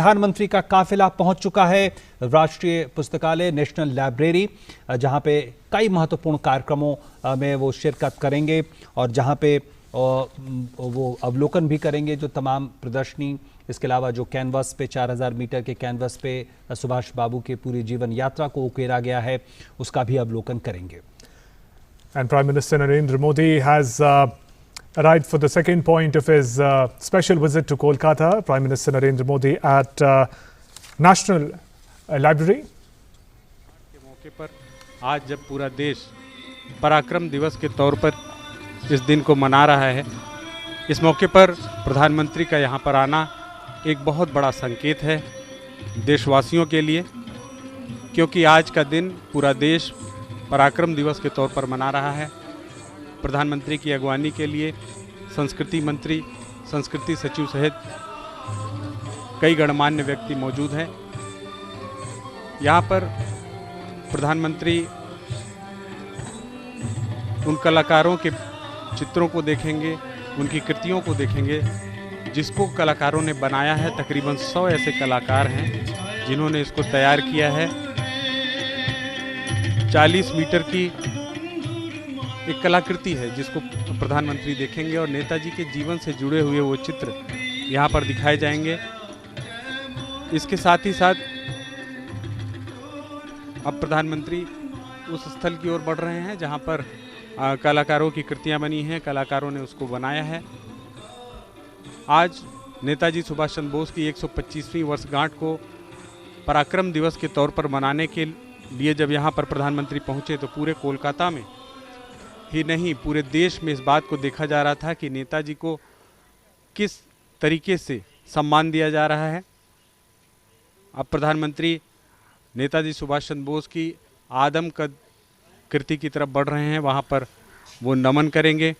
प्रधानमंत्री का काफिला पहुंच चुका है राष्ट्रीय पुस्तकालय नेशनल लाइब्रेरी, जहां पे कई महत्वपूर्ण कार्यक्रमों में वो शिरकत करेंगे और जहां पे वो अवलोकन भी करेंगे जो तमाम प्रदर्शनी, इसके अलावा जो कैनवास पे 4000 मीटर के कैनवास पे सुभाष बाबू के पूरी जीवन यात्रा को उकेरा गया है, उसका भी अवलोकन करेंगे। And Prime Minister Narendra Modi has arrived for the second point of his special visit to Kolkata. Prime Minister Narendra Modi at National Library. के मौके पर आज जब पूरा देश पराक्रम दिवस के तौर पर इस दिन को मना रहा है, इस मौके पर प्रधानमंत्री का यहाँ पर आना एक बहुत बड़ा संकेत है देशवासियों के लिए, क्योंकि आज का दिन पूरा देश पराक्रम दिवस के तौर पर मना रहा है। प्रधानमंत्री की अगवानी के लिए संस्कृति मंत्री, संस्कृति सचिव सहित कई गणमान्य व्यक्ति मौजूद हैं। यहाँ पर प्रधानमंत्री उन कलाकारों के चित्रों को देखेंगे, उनकी कृतियों को देखेंगे जिसको कलाकारों ने बनाया है। तकरीबन 100 ऐसे कलाकार हैं जिन्होंने इसको तैयार किया है। 40 मीटर की एक कलाकृति है जिसको प्रधानमंत्री देखेंगे और नेताजी के जीवन से जुड़े हुए वो चित्र यहाँ पर दिखाए जाएंगे। इसके साथ ही साथ अब प्रधानमंत्री उस स्थल की ओर बढ़ रहे हैं जहाँ पर कलाकारों की कृतियाँ बनी हैं, कलाकारों ने उसको बनाया है। आज नेताजी सुभाष चंद्र बोस की 125वीं वर्षगांठ को पराक्रम दिवस के तौर पर मनाने के लिए जब यहाँ पर प्रधानमंत्री पहुँचे तो पूरे कोलकाता में ही नहीं, पूरे देश में इस बात को देखा जा रहा था कि नेताजी को किस तरीके से सम्मान दिया जा रहा है। अब प्रधानमंत्री नेताजी सुभाष चंद्र बोस की आदमकद कृति की तरफ बढ़ रहे हैं, वहाँ पर वो नमन करेंगे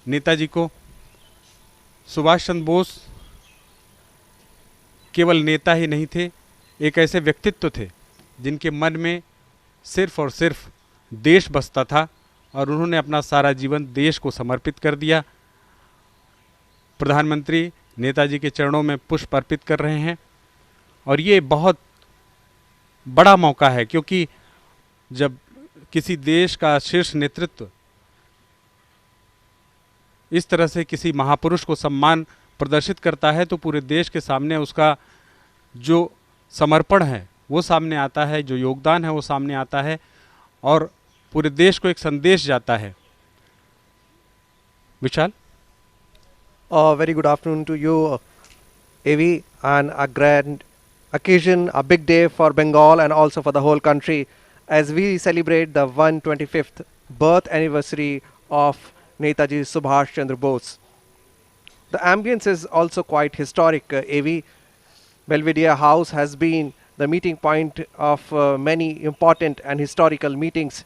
नेताजी को। सुभाष चंद्र बोस केवल नेता ही नहीं थे, एक ऐसे व्यक्तित्व थे जिनके मन में सिर्फ और सिर्फ देश बसता था और उन्होंने अपना सारा जीवन देश को समर्पित कर दिया। प्रधानमंत्री नेताजी के चरणों में पुष्प अर्पित कर रहे हैं और ये बहुत बड़ा मौका है, क्योंकि जब किसी देश का शीर्ष नेतृत्व इस तरह से किसी महापुरुष को सम्मान प्रदर्शित करता है तो पूरे देश के सामने उसका जो समर्पण है वो सामने आता है, जो योगदान है वो सामने आता है और पूरे देश को एक संदेश जाता है। विशाल, very good afternoon to you, AV, and a grand occasion, a big day for Bengal and also for the whole country as we celebrate the 125th birth anniversary of Netaji Subhash Chandra Bose. The ambience is also quite historic. AV Belvedere House has been the meeting point of many important and historical meetings.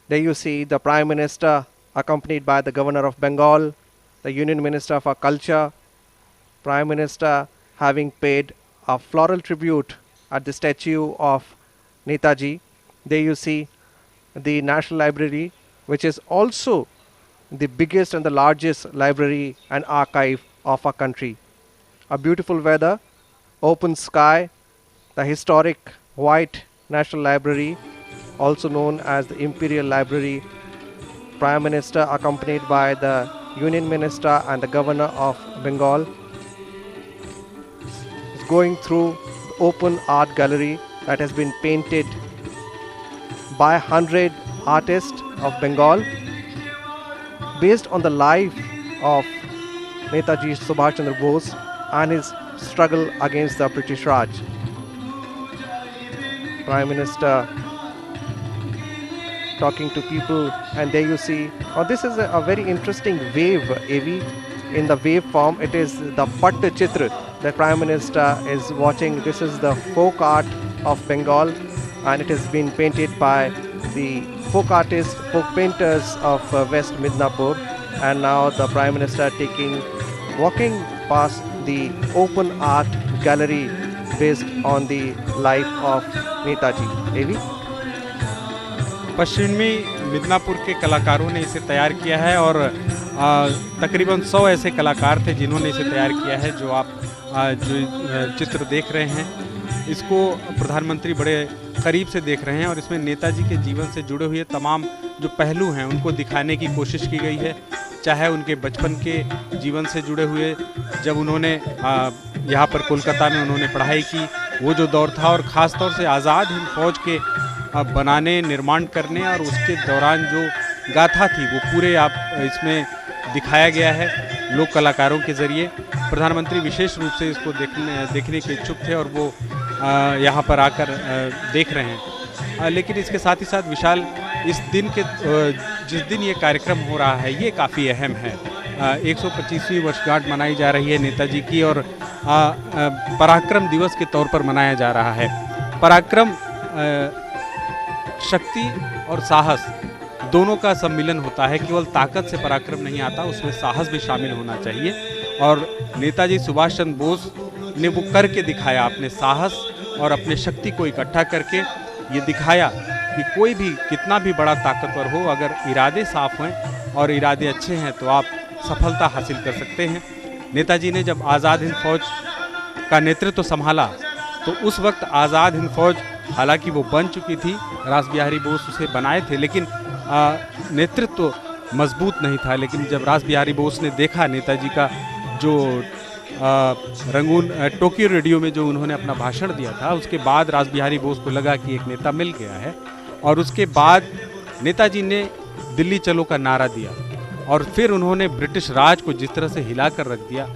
There you see the Prime Minister accompanied by the Governor of Bengal, the Union Minister for Culture, Prime Minister having paid a floral tribute at the statue of Netaji. There you see the National Library, which is also the biggest and the largest library and archive of our country. A beautiful weather, open sky, the historic white National Library, also known as the Imperial Library. Prime Minister accompanied by the Union Minister and the Governor of Bengal is going through the open art gallery that has been painted by 100 artists of Bengal based on the life of Netaji Subhash Chandra Bose and his struggle against the British Raj. Prime Minister talking to people, and there you see, this is a very interesting wave, AV. In the wave form, it is the Patt Chitra that Prime Minister is watching. This is the folk art of Bengal, and it has been painted by the folk artists, folk painters of West Midnapur. And now the Prime Minister walking past the open art gallery based on the life of Netaji. AV? पश्चिमी मिदनापुर के कलाकारों ने इसे तैयार किया है और तकरीबन 100 ऐसे कलाकार थे जिन्होंने इसे तैयार किया है, जो आप जो चित्र देख रहे हैं इसको प्रधानमंत्री बड़े करीब से देख रहे हैं और इसमें नेताजी के जीवन से जुड़े हुए तमाम जो पहलू हैं उनको दिखाने की कोशिश की गई है। चाहे उनके बचपन के जीवन से जुड़े हुए, जब उन्होंने यहाँ पर कोलकाता में उन्होंने पढ़ाई की, वो जो दौर था, और ख़ास तौर से आज़ाद हिंद फौज के बनाने, निर्माण करने और उसके दौरान जो गाथा थी वो पूरे आप इसमें दिखाया गया है लोक कलाकारों के ज़रिए। प्रधानमंत्री विशेष रूप से इसको देखने के इच्छुक थे और वो यहाँ पर आकर देख रहे हैं। लेकिन इसके साथ ही साथ विशाल, इस दिन के जिस दिन ये कार्यक्रम हो रहा है ये काफ़ी अहम है। 125वीं वर्षगांठ मनाई जा रही है नेताजी की और पराक्रम दिवस के तौर पर मनाया जा रहा है। पराक्रम शक्ति और साहस दोनों का सम्मिलन होता है। केवल ताकत से पराक्रम नहीं आता, उसमें साहस भी शामिल होना चाहिए। और नेताजी सुभाष चंद्र बोस ने वो करके दिखाया, अपने साहस और अपने शक्ति को इकट्ठा करके ये दिखाया कि कोई भी कितना भी बड़ा ताकतवर हो, अगर इरादे साफ हैं और इरादे अच्छे हैं तो आप सफलता हासिल कर सकते हैं। नेताजी ने जब आज़ाद हिंद फौज का नेतृत्व संभाला तो उस वक्त आज़ाद हिंद फौज, हालांकि वो बन चुकी थी, रास बिहारी बोस उसे बनाए थे, लेकिन नेतृत्व मजबूत नहीं था। लेकिन जब रास बिहारी बोस ने देखा नेताजी का जो रंगून टोक्यो रेडियो में जो उन्होंने अपना भाषण दिया था, उसके बाद रास बिहारी बोस को लगा कि एक नेता मिल गया है। और उसके बाद नेताजी ने दिल्ली चलो का नारा दिया और फिर उन्होंने ब्रिटिश राज को जिस तरह से हिला कर रख दिया,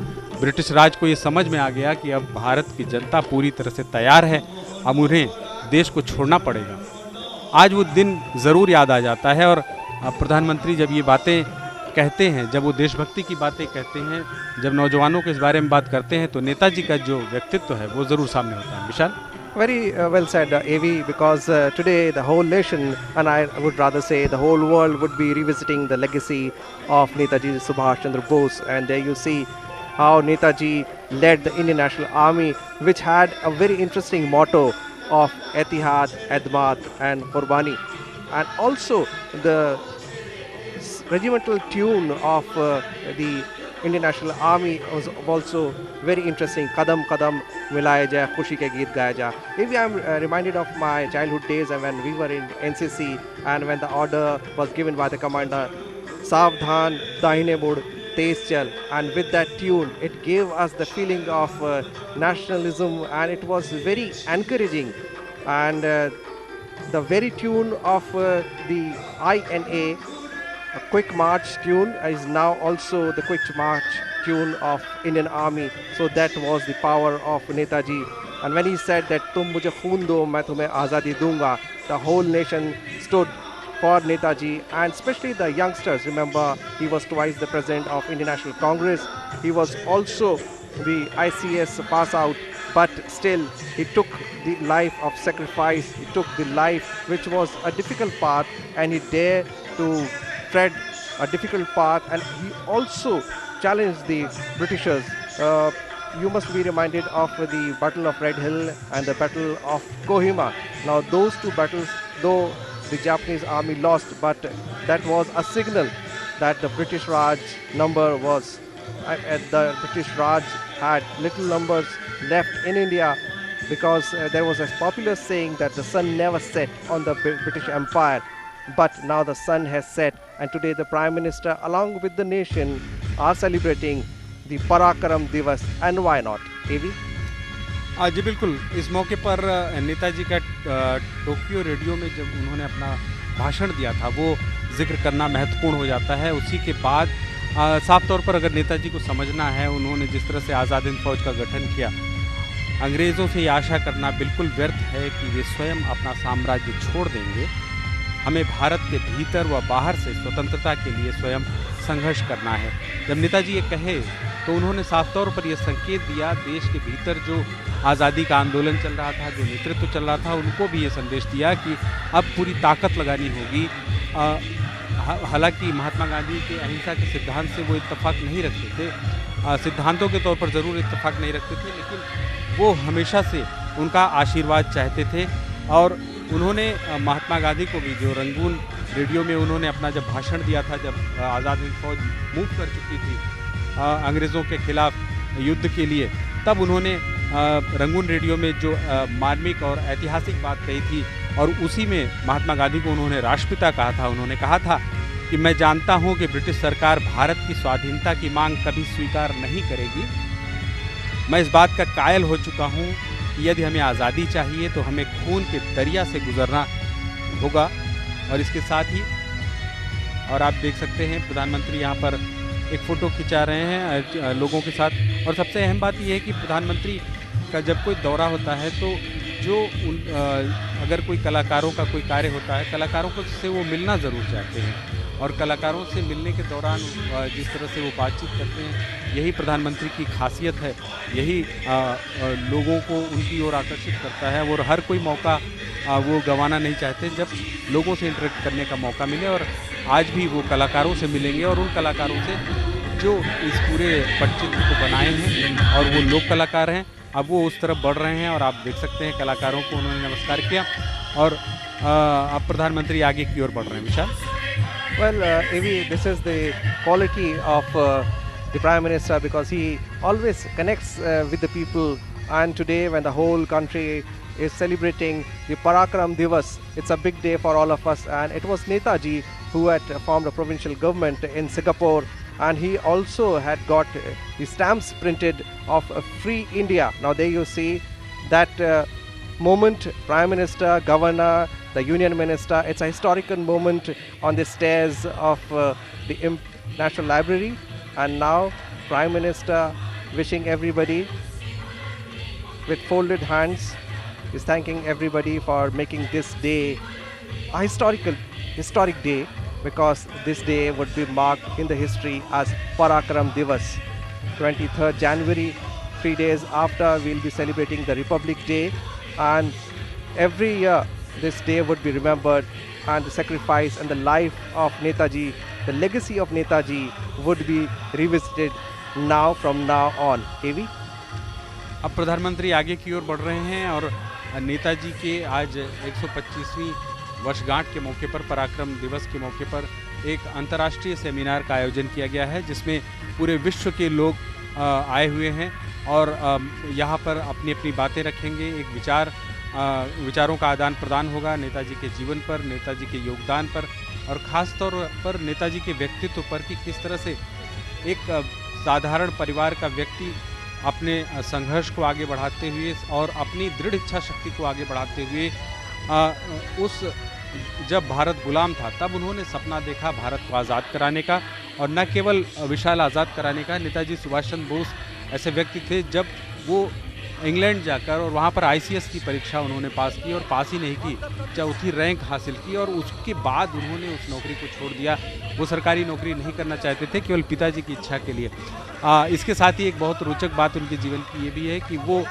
ब्रिटिश राज को ये समझ में आ गया कि अब भारत की जनता पूरी तरह से तैयार है, अब उन्हें देश को छोड़ना पड़ेगा। आज वो दिन ज़रूर याद आ जाता है और प्रधानमंत्री जब ये बातें कहते हैं, जब वो देशभक्ति की बातें कहते हैं, जब नौजवानों के इस बारे में बात करते हैं, तो नेताजी का जो व्यक्तित्व है वो ज़रूर सामने होता है। विशाल, Very well said, AV, because today the whole nation, and I would rather say the whole world, would be revisiting the legacy of Netaji Subhash Chandra Bose. And there you see how Netaji led the Indian National Army, which had a very interesting motto of Etihad, Edmat and Qurbani. And also the regimental tune of the Indian National Army was also very interesting. Kadam Kadam Milaya Ja, Khushi Ke Geet Gaya Ja. Maybe I'm reminded of my childhood days and when we were in NCC and when the order was given by the commander, Savdhan Dahine Mud Tez Chal, and with that tune it gave us the feeling of nationalism, and it was very encouraging. And the very tune of the INA, a quick march tune, is now also the quick march tune of Indian Army. So that was the power of Netaji. And when he said that "Tum mujhe khoon do, main tumhe azadi dunga," the whole nation stood for Netaji, and especially the youngsters. Remember, he was twice the president of Indian National Congress. He was also the ICS pass out, but still he took the life of sacrifice. He took the life which was a difficult path, and he dared to tread a difficult path, and he also challenged the Britishers. You must be reminded of the Battle of Red Hill and the Battle of Kohima. Now those two battles, though the Japanese army lost, but that was a signal that the British Raj number was, the British Raj had little numbers left in India, because there was a popular saying that the sun never set on the British Empire. But now the sun has set, and today the Prime Minister along with the nation are celebrating the Parakram Divas, and why not? AV? जी बिल्कुल, इस मौके पर नेताजी का Tokyo radio में जब उन्होंने अपना भाषण दिया था वो जिक्र करना महत्वपूर्ण हो जाता है। उसी के बाद साफ तौर पर अगर नेताजी को समझना है, उन्होंने जिस तरह से आज़ाद हिंद फौज का गठन किया, अंग्रेज़ों से ये आशा करना बिल्कुल व्यर्थ है कि वे स्वयं अपना साम्राज्य छोड़ देंगे। हमें भारत के भीतर व बाहर से स्वतंत्रता के लिए स्वयं संघर्ष करना है। जब नेताजी ये कहे तो उन्होंने साफ तौर पर यह संकेत दिया, देश के भीतर जो आज़ादी का आंदोलन चल रहा था, जो नेतृत्व चल रहा था, उनको भी ये संदेश दिया कि अब पूरी ताकत लगानी होगी। हालांकि महात्मा गांधी के अहिंसा के सिद्धांत से वो इत्तेफाक नहीं रखते थे, सिद्धांतों के तौर पर ज़रूर इत्तेफाक नहीं रखते थे, लेकिन वो हमेशा से उनका आशीर्वाद चाहते थे। और उन्होंने महात्मा गांधी को भी, जो रंगून रेडियो में उन्होंने अपना जब भाषण दिया था, जब आज़ाद हिंद फौज मूव कर चुकी थी अंग्रेज़ों के खिलाफ युद्ध के लिए, तब उन्होंने रंगून रेडियो में जो मार्मिक और ऐतिहासिक बात कही थी, और उसी में महात्मा गांधी को उन्होंने राष्ट्रपिता कहा था। उन्होंने कहा था कि मैं जानता हूं कि ब्रिटिश सरकार भारत की स्वाधीनता की मांग कभी स्वीकार नहीं करेगी। मैं इस बात का कायल हो चुका हूं कि यदि हमें आज़ादी चाहिए तो हमें खून के दरिया से गुजरना होगा। और इसके साथ ही, और आप देख सकते हैं प्रधानमंत्री यहाँ पर एक फ़ोटो खिंचा रहे हैं लोगों के साथ। और सबसे अहम बात यह है कि प्रधानमंत्री का जब कोई दौरा होता है तो अगर कोई कलाकारों का कोई कार्य होता है, कलाकारों को से वो मिलना ज़रूर चाहते हैं, और कलाकारों से मिलने के दौरान जिस तरह से वो बातचीत करते हैं, यही प्रधानमंत्री की खासियत है, यही लोगों को उनकी ओर आकर्षित करता है। और हर कोई मौका वो गंवाना नहीं चाहते जब लोगों से इंटरेक्ट करने का मौका मिले। और आज भी वो कलाकारों से मिलेंगे, और उन कलाकारों से जो इस पूरे पटचित्र को बनाए हैं, और वो लोक कलाकार हैं, अब वो उस तरफ बढ़ रहे हैं। और आप देख सकते हैं कलाकारों को उन्होंने नमस्कार किया, और अब प्रधानमंत्री आगे की ओर बढ़ रहे हैं। विशाल। Well, Avi, this is the quality of the Prime Minister, because he always connects with the people. And today, when the whole country is celebrating the Parakram Divas, it's a big day for all of us. And it was Netaji who had formed a provincial government in Singapore, and he also had got the stamps printed of Free India. Now there you see that moment, Prime Minister, Governor, the Union Minister, it's a historical moment on the stairs of the National Library. And now Prime Minister wishing everybody with folded hands, is thanking everybody for making this day a historic day, because this day would be marked in the history as Parakram Divas. 23rd January, 3 days after, we'll be celebrating the Republic Day, and every year this day would be remembered, and the sacrifice and the life of Netaji, the legacy of Netaji would be revisited now, from now on. AV? अब प्रधानमंत्री आगे की ओर बढ़ रहे हैं, और नेताजी के आज 125वीं वर्षगांठ के मौके पर, पराक्रम दिवस के मौके पर एक अंतर्राष्ट्रीय सेमिनार का आयोजन किया गया है, जिसमें पूरे विश्व के लोग आए हुए हैं, और यहाँ पर अपनी अपनी बातें रखेंगे। एक विचारों का आदान प्रदान होगा नेताजी के जीवन पर, नेताजी के योगदान पर, और ख़ास तौर पर नेताजी के व्यक्तित्व पर, कि किस तरह से एक साधारण परिवार का व्यक्ति अपने संघर्ष को आगे बढ़ाते हुए और अपनी दृढ़ इच्छा शक्ति को आगे बढ़ाते हुए जब भारत गुलाम था तब उन्होंने सपना देखा भारत को आज़ाद कराने का, और न केवल विशाल आज़ाद कराने का। नेताजी सुभाष चंद्र बोस ऐसे व्यक्ति थे, जब वो इंग्लैंड जाकर और वहाँ पर ICS की परीक्षा उन्होंने पास की, और पास ही नहीं की, चौथी रैंक हासिल की, और उसके बाद उन्होंने उस नौकरी को छोड़ दिया। वो सरकारी नौकरी नहीं करना चाहते थे, केवल पिताजी की इच्छा के लिए। इसके साथ ही एक बहुत रोचक बात उनके जीवन की ये भी है कि वो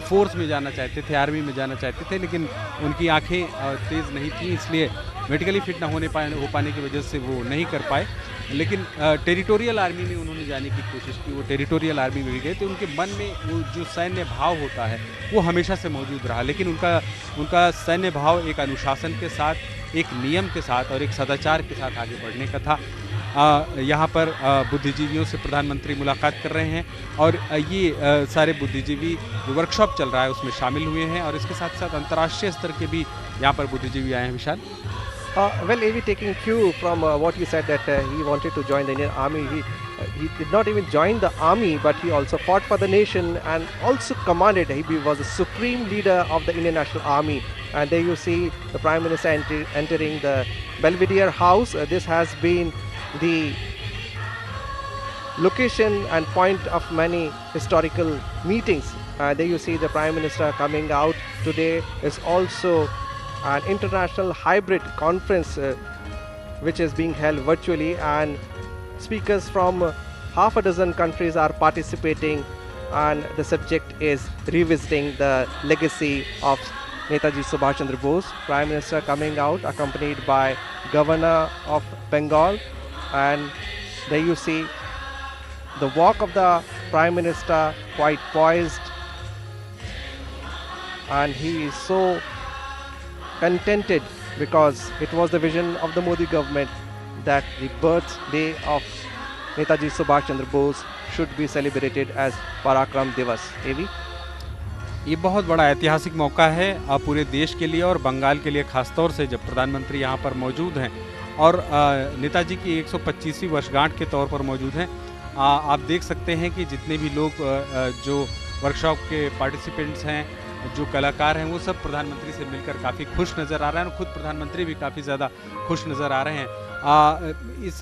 फोर्स में जाना चाहते थे, आर्मी में जाना चाहते थे, लेकिन उनकी आंखें तेज़ नहीं थी, इसलिए मेडिकली फिट ना हो पाने की वजह से वो नहीं कर पाए। लेकिन टेरिटोरियल आर्मी में उन्होंने जाने की कोशिश की, वो टेरिटोरियल आर्मी में भी गए, तो उनके मन में वो जो सैन्य भाव होता है वो हमेशा से मौजूद रहा, लेकिन उनका सैन्य भाव एक अनुशासन के साथ, एक नियम के साथ और एक सदाचार के साथ आगे बढ़ने का था। यहाँ पर बुद्धिजीवियों से प्रधानमंत्री मुलाकात कर रहे हैं, और ये सारे बुद्धिजीवी जो वर्कशॉप चल रहा है उसमें शामिल हुए हैं, और इसके साथ साथ अंतर्राष्ट्रीय स्तर के भी यहाँ पर बुद्धिजीवी आए हैं। विशाल। Well, AV, taking cue from what you said, that he wanted to join the Indian Army. He did not even join the army, but he also fought for the nation and also commanded. He was the supreme leader of the Indian National Army. And there you see the Prime Minister entering the Belvedere House. This has been the location and point of many historical meetings. There you see the Prime Minister coming out. Today is also an international hybrid conference which is being held virtually, and speakers from half a dozen countries are participating, and the subject is revisiting the legacy of Netaji Subhash Chandra Bose. Prime Minister coming out accompanied by Governor of Bengal, and there you see the walk of the Prime Minister, quite poised, and he is so contented, because it was the vision of the Modi government that the birthday of Netaji Subhash Chandra Bose should be celebrated as Parakram Divas. AV? ये बहुत बड़ा ऐतिहासिक मौका है पूरे देश के लिए और बंगाल के लिए खासतौर से, जब प्रधानमंत्री यहाँ पर मौजूद हैं और नेताजी की 125वीं वर्षगांठ के तौर पर मौजूद हैं। आप देख सकते हैं कि जितने भी लोग जो वर्कशॉप के पार्टिसिपेंट्स हैं, जो कलाकार हैं, वो सब प्रधानमंत्री से मिलकर काफ़ी खुश नज़र आ रहे हैं और खुद प्रधानमंत्री भी काफ़ी ज़्यादा खुश नज़र आ रहे हैं। इस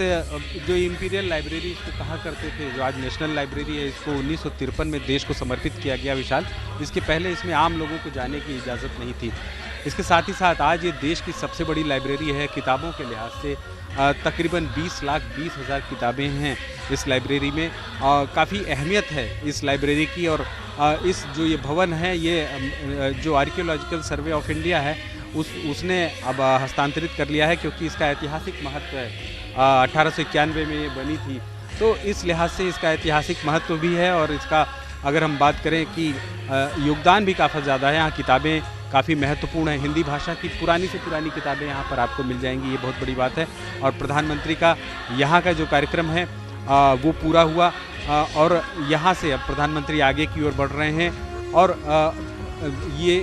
जो इंपीरियल लाइब्रेरी इसको कहा करते थे, जो आज नेशनल लाइब्रेरी है, इसको 1953 में देश को समर्पित किया गया विशाल। इसके पहले इसमें आम लोगों को जाने की इजाज़त नहीं थी। इसके साथ ही साथ आज ये देश की सबसे बड़ी लाइब्रेरी है किताबों के लिहाज से। तकरीबन 20,20,000 किताबें हैं इस लाइब्रेरी में। काफ़ी अहमियत है इस लाइब्रेरी की। और इस जो ये भवन है, ये जो आर्कियोलॉजिकल सर्वे ऑफ इंडिया है उसने अब हस्तांतरित कर लिया है, क्योंकि इसका ऐतिहासिक महत्व है। 1891 में ये बनी थी, तो इस लिहाज से इसका ऐतिहासिक महत्व भी है। और इसका अगर हम बात करें कि योगदान भी काफ़ी ज़्यादा है। यहाँ किताबें काफ़ी महत्वपूर्ण है। हिंदी भाषा की पुरानी से पुरानी किताबें यहाँ पर आपको मिल जाएंगी, ये बहुत बड़ी बात है। और प्रधानमंत्री का यहाँ का जो कार्यक्रम है वो पूरा हुआ और यहाँ से अब प्रधानमंत्री आगे की ओर बढ़ रहे हैं। और ये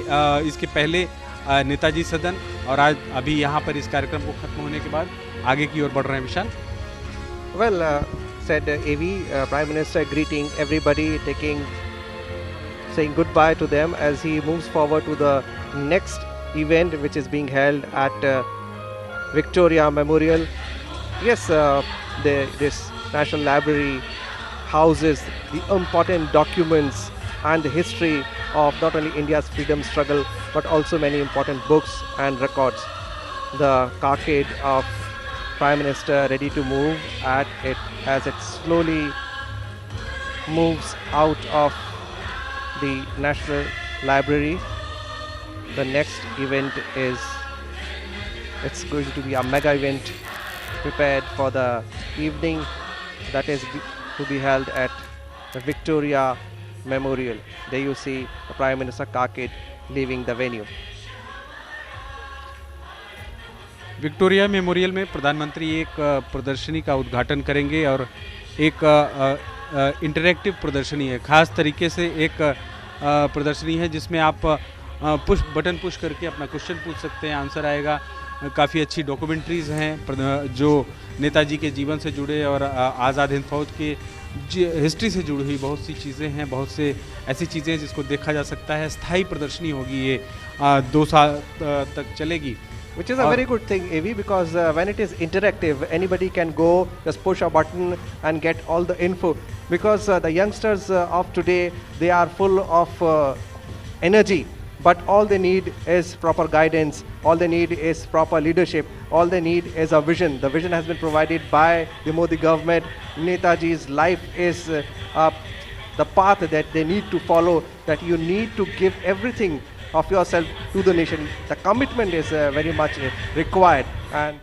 इसके पहले नेताजी सदन और आज अभी यहाँ पर इस कार्यक्रम को खत्म होने के बाद आगे की ओर बढ़ रहे हैं। विशाल? Well, said AV, Prime Minister greeting everybody, saying goodbye to them as he moves forward to the next event, which is being held at Victoria Memorial. Yes, this National Library houses the important documents and the history of not only India's freedom struggle but also many important books and records. The carcade of Prime Minister ready to move at it as it slowly moves out of the National Library. The next event it's going to be a mega event prepared for the evening that is to be held at the Victoria Memorial. There you see the Prime Minister carcade leaving the venue. Victoria memorial में प्रधानमंत्री एक प्रदर्शनी का उद्घाटन करेंगे और एक interactive प्रदर्शनी है। खास तरीके से एक प्रदर्शनी है जिसमें आप बटन पुश करके अपना क्वेश्चन पूछ सकते हैं, आंसर आएगा। काफ़ी अच्छी डॉक्यूमेंट्रीज़ हैं जो नेताजी के जीवन से जुड़े और आज़ाद हिंद फौज के हिस्ट्री से जुड़ी हुई बहुत सी चीज़ें हैं। बहुत से ऐसी चीज़ें हैं जिसको देखा जा सकता है। स्थायी प्रदर्शनी होगी, ये 2 साल तक चलेगी। Which is a very good thing, AV, because when it is interactive, anybody can go, just push a button and get all the info. Because the youngsters of today, they are full of energy, but all they need is proper guidance, all they need is proper leadership, all they need is a vision. The vision has been provided by the Modi government. Netaji's life is the path that they need to follow, that you need to give everything of yourself to the nation. The commitment is very much required. And